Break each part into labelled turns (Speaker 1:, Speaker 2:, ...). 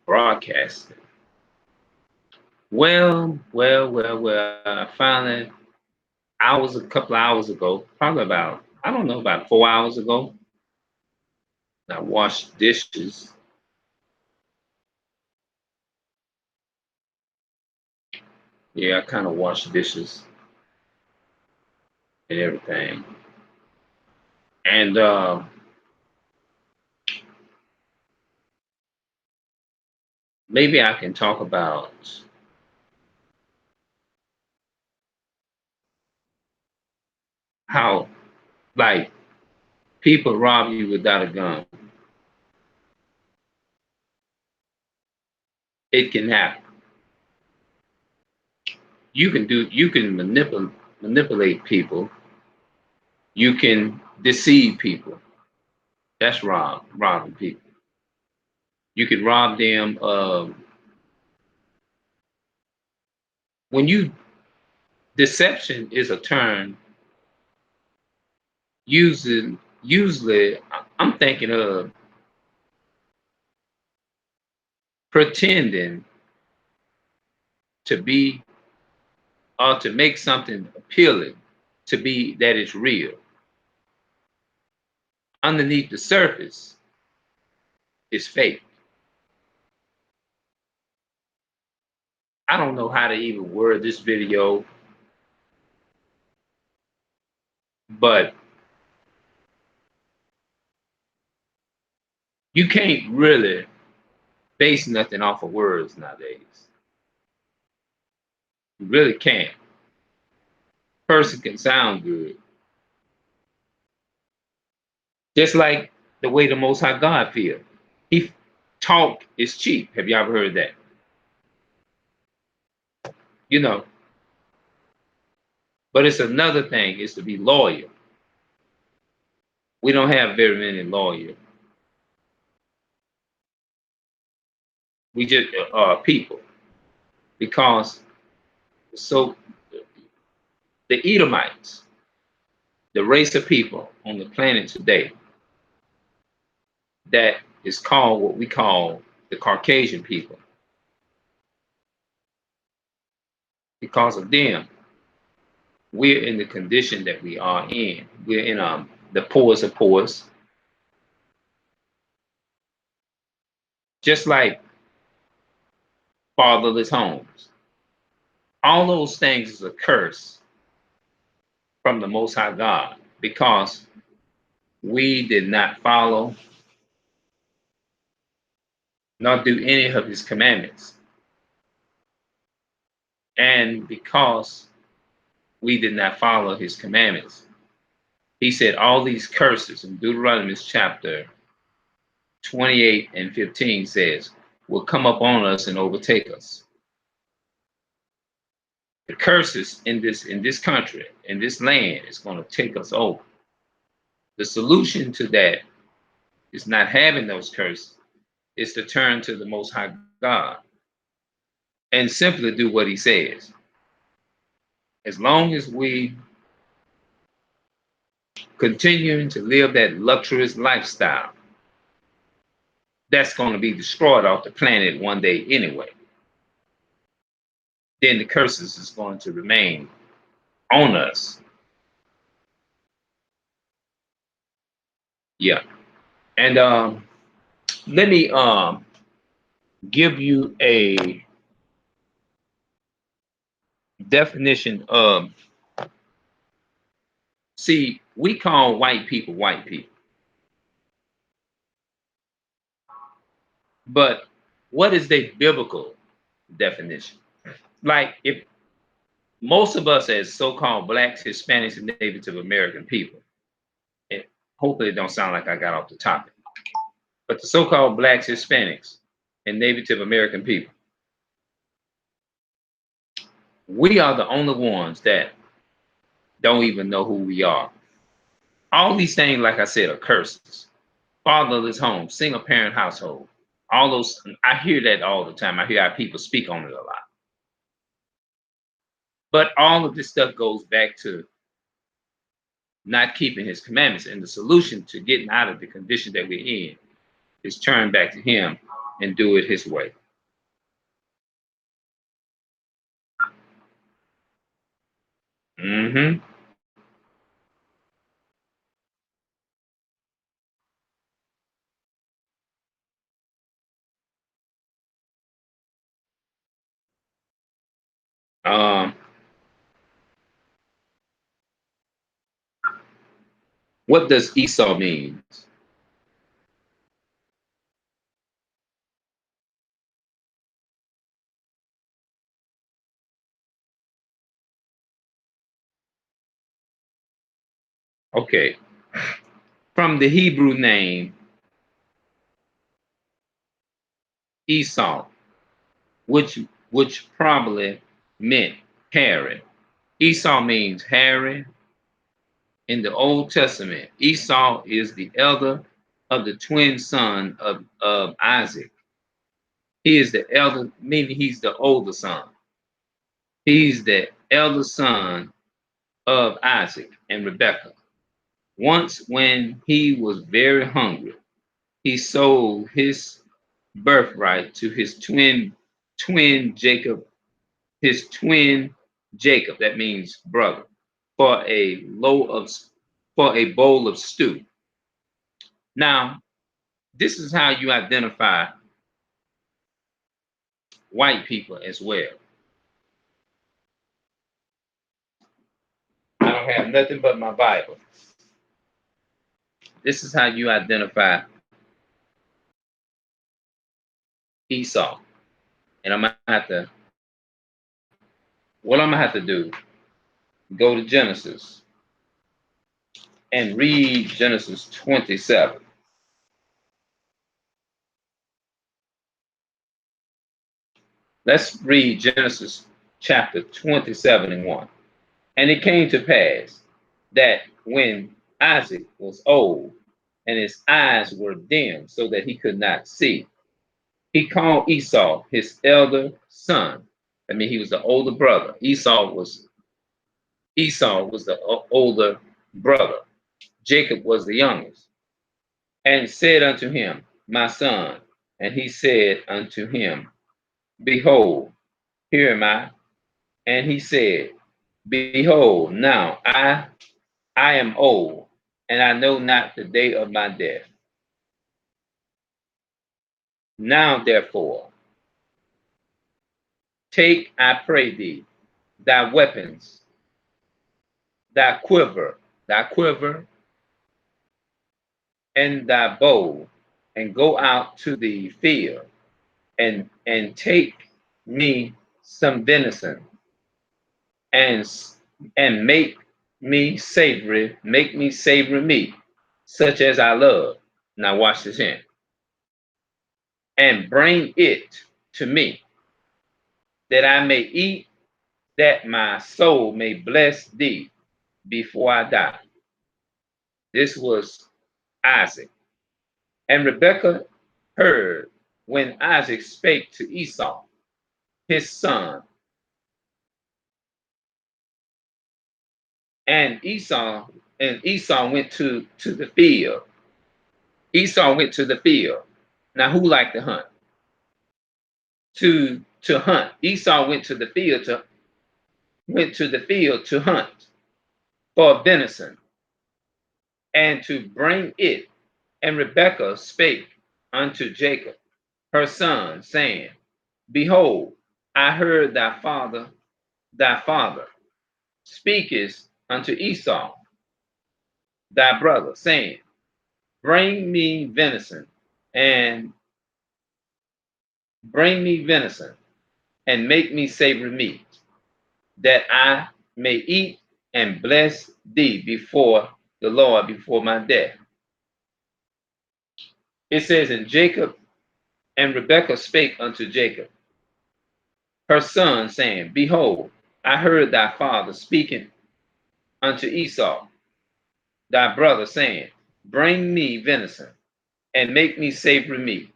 Speaker 1: Broadcasting. Well. I finally, hours, a couple of hours ago, probably about, I don't know, about 4 hours ago, I washed dishes. Yeah, I kind of washed dishes and everything. And maybe I can talk about how, like, people rob you without a gun. It can happen. You can manipulate people. You can deceive people. That's robbing people. You can rob them of, when you, deception is a term usually I'm thinking of pretending to be, or to make something appealing to be that it's real. Underneath the surface is fake. I don't know how to even word this video, but you can't really base nothing off of words nowadays. You really can't. Person can sound good. Just like the way the Most High God feels. He talk is cheap. Have you ever heard that? You know, but it's another thing is to be loyal. We don't have very many loyal. We just people, because so the Edomites, the race of people on the planet today, that is called what we call the Caucasian people. Because of them, we're in the condition that we are in. We're in the poorest of poorest, just like fatherless homes. All those things is a curse from the Most High God, because we did not follow nor do any of his commandments. And because we did not follow his commandments, he said all these curses in Deuteronomy chapter 28 and 15 says will come upon us and overtake us. The curses in this country, in this land, is going to take us over. The solution to that is not having those curses, is to turn to the Most High God and simply do what he says. As long as we continuing to live that luxurious lifestyle, that's going to be destroyed off the planet one day anyway. Then the curses is going to remain on us. Yeah. And let me give you a definition of, see, we call white people, but what is the biblical definition? Like, if most of us as so-called blacks, Hispanics, and Native American people, and hopefully it don't sound like I got off the topic, but the so-called blacks, Hispanics, and Native American people, we are the only ones that don't even know who we are. All these things, like I said, are curses. Fatherless home, single parent household, all those, I hear that all the time. I hear how people speak on it a lot. But all of this stuff goes back to not keeping his commandments. And the solution to getting out of the condition that we're in is turn back to him and do it his way. Mm-hmm. Um, what does Esau mean? Okay. From the Hebrew name Esau, which which probably meant Harry. Esau means Harry in the Old Testament. Esau is the elder of the twin son of Isaac. He is the elder, meaning he's the older son. He's the elder son of Isaac and Rebekah. Once, when he was very hungry, he sold his birthright to his twin Jacob, his twin Jacob, that means brother, for a low of for a bowl of stew. Now, this is how you identify white people as well. I don't have nothing but my Bible. This is how you identify Esau. And I'm gonna have to, what I'm gonna have to do, go to Genesis and read Genesis 27. Let's read Genesis chapter 27 and 1. And it came to pass that when Isaac was old and his eyes were dim so that he could not see, he called Esau his elder son. I mean, he was the older brother. Esau was the older brother. Jacob was the youngest, and said unto him, my son. And he said unto him, behold, here am I. And he said, behold, now I am old, and I know not the day of my death. Now therefore, take, I pray thee, thy weapons, thy quiver, and thy bow, and go out to the field, and take me some venison, and make me savory meat, such as I love. Now watch this in. And bring it to me, that I may eat, that my soul may bless thee before I die. This was Isaac. And Rebekah heard when Isaac spake to Esau, his son. And Esau went to the field. Esau went to the field. Now who liked to hunt? To hunt. Esau went to the field to hunt for venison and to bring it. And Rebekah spake unto Jacob, her son, saying, behold, I heard thy father speakest unto Esau, thy brother, saying, bring me venison, and make me savory meat, that I may eat and bless thee before the Lord before my death. It says, and Jacob and Rebekah spake unto Jacob, her son, saying, behold, I heard thy father speaking unto Esau, thy brother, saying, bring me venison, and make me savory meat,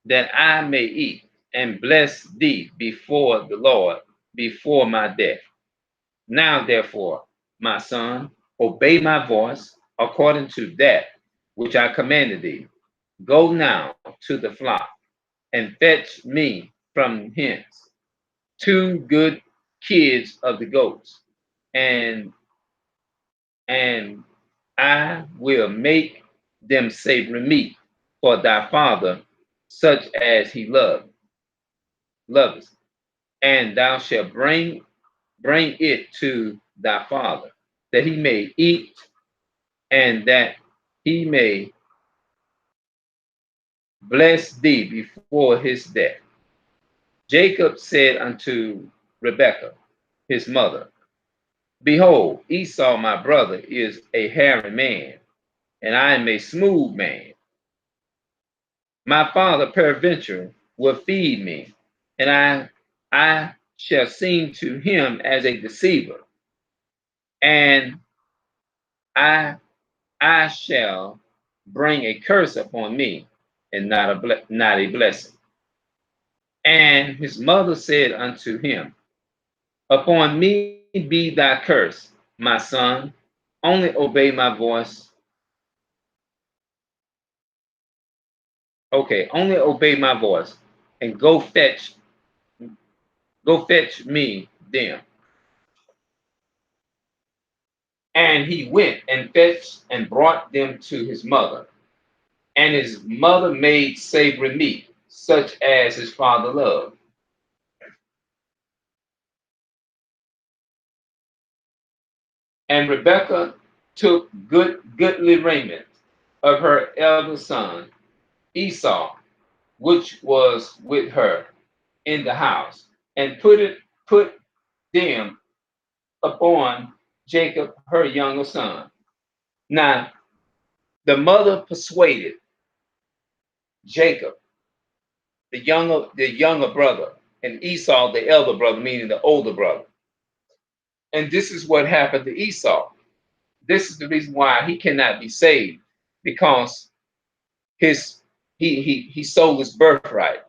Speaker 1: that I may eat and bless thee before the Lord before my death. Now therefore, my son, obey my voice according to that which I commanded thee. Go now to the flock, and fetch me from hence 2 good kids of the goats, and and I will make them savory meat for thy father, such as he loveth, and thou shalt bring it to thy father, that he may eat, and that he may bless thee before his death. Jacob said unto Rebekah, his mother, Behold, Esau my brother is a hairy man, and I am a smooth man. My father peradventure will feed me, and I shall seem to him as a deceiver, and I I shall bring a curse upon me, and not a blessing. And his mother said unto him, Upon me be thy curse, my son. Only obey my voice. Okay, only obey my voice, and go fetch me them. And he went and fetched and brought them to his mother. And his mother made savory meat, such as his father loved. And Rebekah took goodly raiment of her eldest son Esau, which was with her in the house, and put them upon Jacob her younger son. Now the mother persuaded Jacob, the younger brother, and Esau, the elder brother, meaning the older brother. And this is what happened to Esau. This is the reason why he cannot be saved, because his he sold his birthright.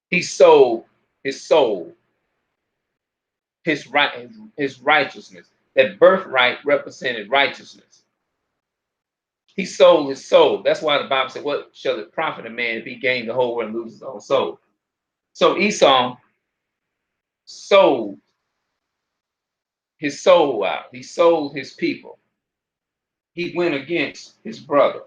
Speaker 1: He sold his soul, his righteousness. That birthright represented righteousness. He sold his soul. That's why the Bible said, "What shall it profit a man if he gain the whole world and lose his own soul?" So Esau sold his soul out. He sold his people. He went against his brother,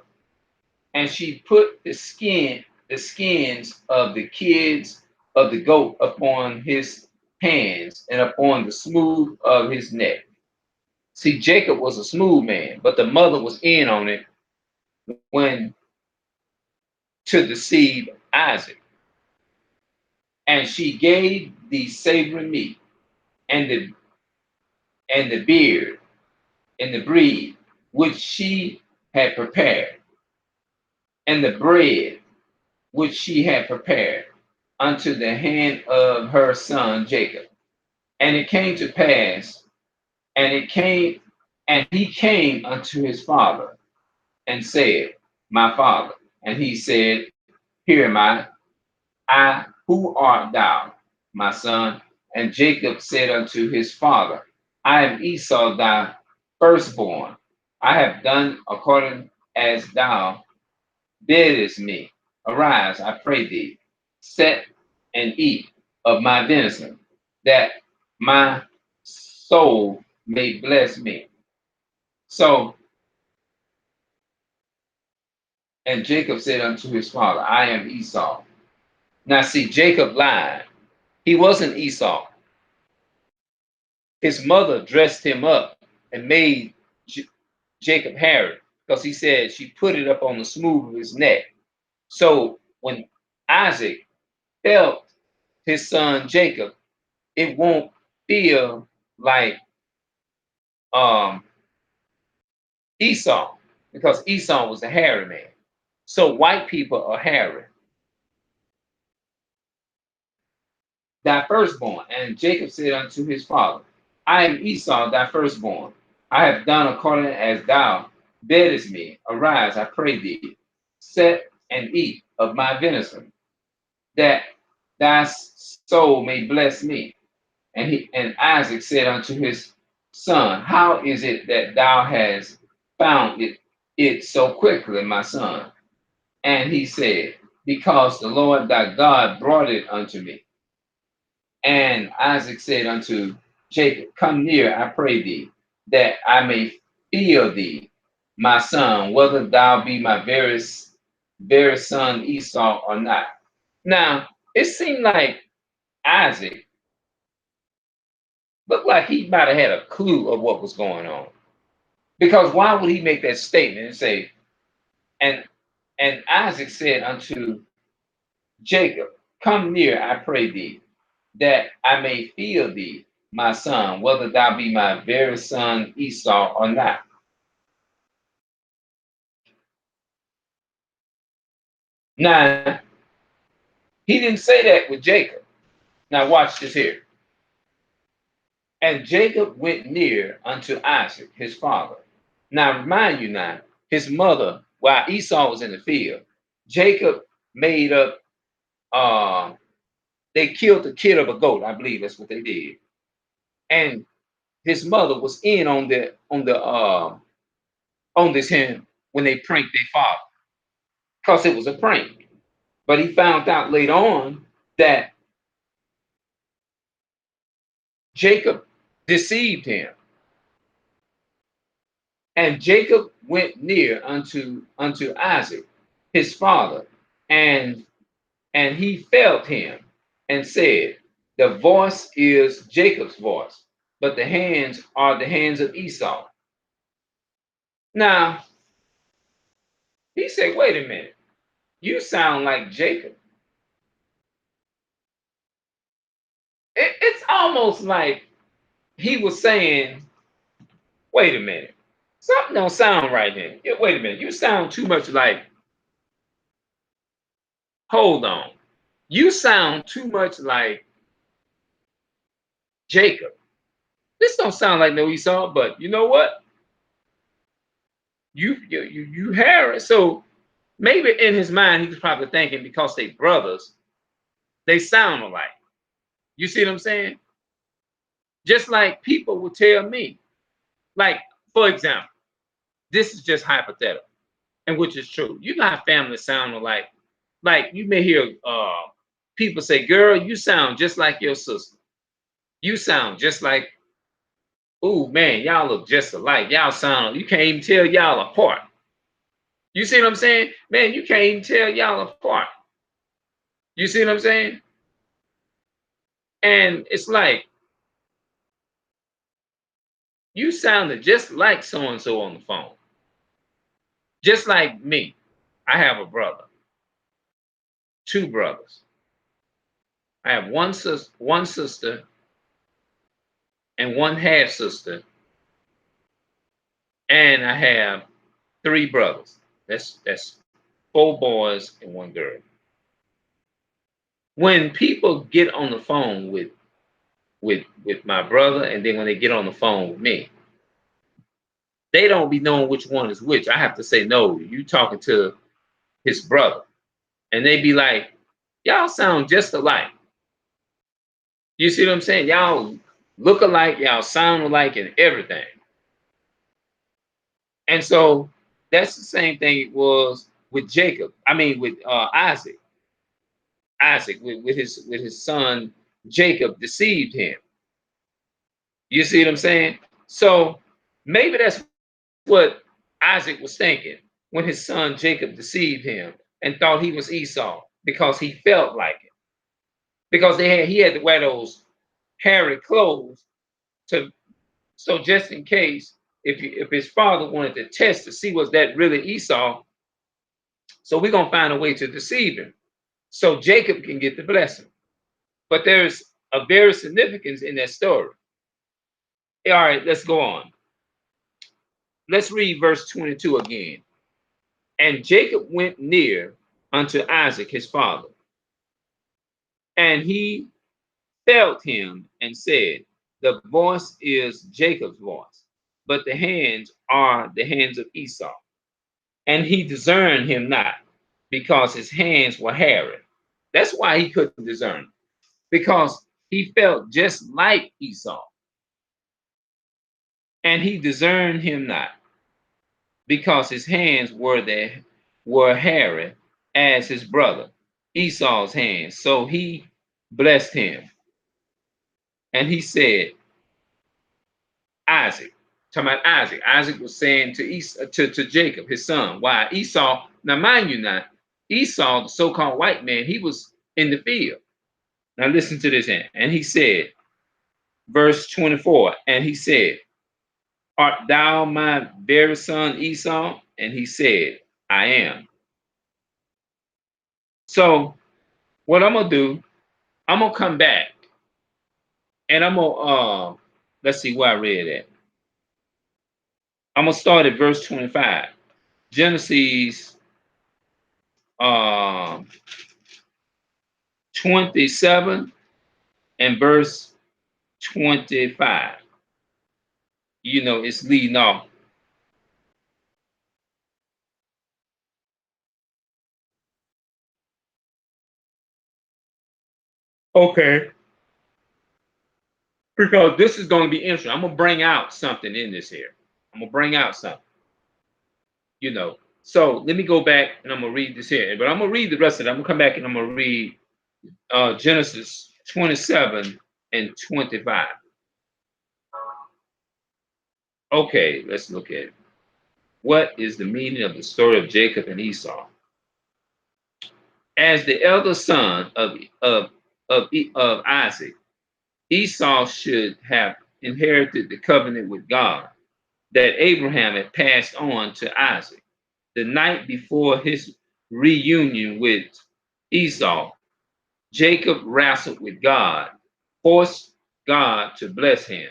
Speaker 1: and she put the skins of the kids of the goat upon his hands and upon the smooth of his neck. See, Jacob was a smooth man, but the mother was in on it when to deceive Isaac. And she gave the savory meat and the beard and the bread which she had prepared, and the bread which she had prepared unto the hand of her son Jacob. And it came to pass, and he came unto his father and said, My father. And he said, Here am I, who art thou, my son? And Jacob said unto his father, I am Esau thy firstborn. I have done according as thou biddest me. Arise, I pray thee, set and eat of my venison, that my soul may bless me. So, and Jacob said unto his father, I am Esau. Now see, Jacob lied. He wasn't Esau. His mother dressed him up and made Jacob hairy, because he said she put it up on the smooth of his neck. So when Isaac felt his son Jacob, it won't feel like um, Esau, because Esau was a hairy man. So white people are hairy. Thy firstborn. And Jacob said unto his father, I am Esau, thy firstborn. I have done according as thou biddest me. Arise, I pray thee, set and eat of my venison, that thy soul may bless me. And Isaac said unto his son, How is it that thou hast found it so quickly, my son? And he said, because the Lord thy God brought it unto me. And Isaac said unto Jacob, come near, I pray thee, that I may feel thee, my son, whether thou be my very son Esau or not. Now, it seemed like Isaac looked like he might have had a clue of what was going on. Because why would he make that statement and say, and Isaac said unto Jacob, come near, I pray thee, that I may feel thee, my son, whether thou be my very son Esau or not. Now, he didn't say that with Jacob. Now, watch this here. And Jacob went near unto Isaac, his father. Now, remind you now, his mother, while Esau was in the field, Jacob made up, they killed the kid of a goat. I believe that's what they did. And his mother was in on this him when they pranked their father, because it was a prank. But he found out later on that Jacob deceived him. And Jacob went near unto Isaac, his father, and he felt him and said, the voice is Jacob's voice, but the hands are the hands of Esau. Now, he said, wait a minute, you sound like Jacob. It's almost like he was saying, wait a minute, something don't sound right here. Wait a minute, you sound too much like, hold on, you sound too much like Jacob. This don't sound like no Esau, but you know what? You Harris. So maybe in his mind he was probably thinking, because they brothers, they sound alike. You see what I'm saying? Just like people will tell me, like, for example, this is just hypothetical, and which is true. You know how families sound alike. Like you may hear people say, girl, you sound just like your sister. You sound just like, oh man, y'all look just alike. Y'all sound, you can't even tell y'all apart. You see what I'm saying? Man, you can't even tell y'all apart. You see what I'm saying? And it's like, you sounded just like so-and-so on the phone. Just like me. I have a brother. Two brothers. I have one sister and one half sister. And I have three brothers. That's four boys and one girl. When people get on the phone with my brother, and then when they get on the phone with me, they don't be knowing which one is which. I have to say, no, you talking to his brother. And they be like, y'all sound just alike. You see what I'm saying? Y'all look alike, y'all sound alike, and everything. And so that's the same thing it was with Jacob. I mean, with Isaac. Isaac with his son Jacob deceived him. You see what I'm saying? So maybe that's what Isaac was thinking when his son Jacob deceived him and thought he was Esau, because he felt like it. Because he had to wear those hairy clothes to, so just in case if his father wanted to test to see was that really Esau, so we're gonna find a way to deceive him so Jacob can get the blessing. But there's a very significance in that story. All right, let's go on. Let's read verse 22 again. And Jacob went near unto Isaac his father, and he felt him and said, the voice is Jacob's voice, but the hands are the hands of Esau. And he discerned him not, because his hands were hairy. That's why he couldn't discern, because he felt just like Esau. And he discerned him not, because his hands were hairy as his brother. Esau's hand. So he blessed him. And he said, Isaac, talking about Isaac. Isaac was saying to Jacob, his son. Why? Esau, now mind you now, Esau, the so-called white man, he was in the field. Now listen to this. And he said, verse 24, and he said, art thou my very son Esau? And he said, I am. So what I'm gonna do, I'm gonna come back and I'm gonna let's see where I read at. I'm gonna start at verse 25. Genesis 27 and verse 25. You know, it's leading off. Okay. Because this is going to be interesting. I'm going to bring out something in this here. I'm going to bring out something. You know, so let me go back and I'm going to read this here. But I'm going to read the rest of it. I'm going to come back and I'm going to read Genesis 27 and 25. Okay, let's look at it. What is the meaning of the story of Jacob and Esau? As the elder son of Isaac, Esau should have inherited the covenant with God that Abraham had passed on to Isaac. The night before his reunion with Esau, Jacob wrestled with God, forced God to bless him.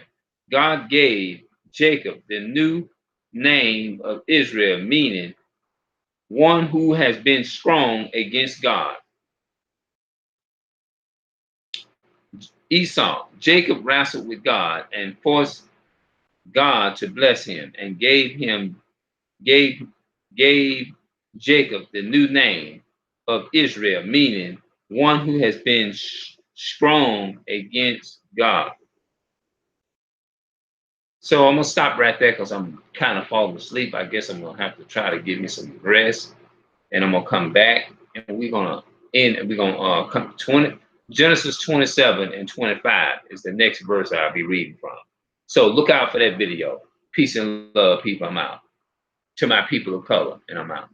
Speaker 1: God gave Jacob the new name of Israel, meaning one who has been strong against God. Esau, Jacob wrestled with God and forced God to bless him and gave Jacob the new name of Israel, meaning one who has been strong against God. So I'm gonna stop right there because I'm kind of falling asleep. I guess I'm gonna have to try to give me some rest, and I'm gonna come back and we're gonna end. We're gonna come 20 Genesis 27 and 25 is the next verse I'll be reading from. So look out for that video. Peace and love, people. I'm out. To my people of color, and I'm out.